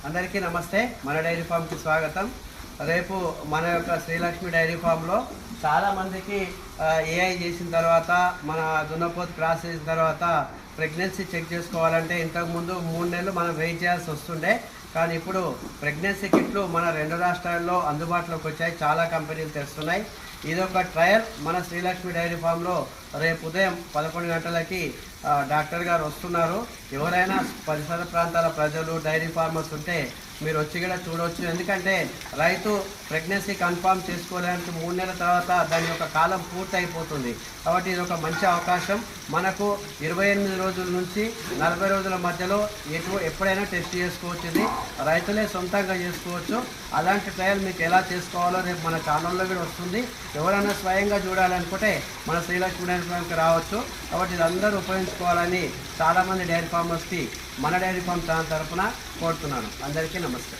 అందరికీ నమస్తే. మన డైరీ ఫామ్కి స్వాగతం. రేపు మన యొక్క శ్రీలక్ష్మి డైరీ ఫామ్లో చాలామందికి ఏఐ చేసిన తర్వాత, మన దున్నపోతు క్రాస్ చేసిన తర్వాత ప్రెగ్నెన్సీ చెక్ చేసుకోవాలంటే ఇంతకుముందు 3 నెలలు మనం వెయిట్ చేయాల్సి వస్తుండే. కానీ ఇప్పుడు ప్రెగ్నెన్సీ కిట్లు మన 2 రాష్ట్రాల్లో అందుబాటులోకి వచ్చాయి. చాలా కంపెనీలు తెస్తున్నాయి. ఇదొక ట్రయల్. మన శ్రీలక్ష్మి డైరీ ఫామ్లో రేపు ఉదయం 11 గంటలకి డాక్టర్ గారు వస్తున్నారు. ఎవరైనా పరిసర ప్రాంతాల ప్రజలు, డైరీ ఫార్మర్స్ ఉంటే మీరు వచ్చి కూడా చూడవచ్చు. ఎందుకంటే రైతు ప్రెగ్నెన్సీ కన్ఫామ్ చేసుకోవడానికి 3 నెలల తర్వాత దాని యొక్క కాలం పూర్తి అయిపోతుంది. కాబట్టి ఇది ఒక మంచి అవకాశం. మనకు 28 రోజుల నుంచి 40 రోజుల మధ్యలో ఎప్పుడైనా టెస్ట్ చేసుకోవచ్చు. ఇది రైతులే సొంతంగా చేసుకోవచ్చు. అలాంటి ట్రయల్ మీకు ఎలా చేసుకోవాలో రేపు మన ఛానల్లో కూడా వస్తుంది. ఎవరైనా స్వయంగా చూడాలనుకుంటే మన శ్రీలక్ష్మి డైరీ ఫామ్కి రావచ్చు. కాబట్టి ఇది అందరూ ఉపయోగించుకోవాలని చాలామంది డైరీ ఫార్మర్స్కి మన డైరీ ఫామ్ ఛానల్ తరఫున కోరుతున్నాను. అందరికీ నమస్తే.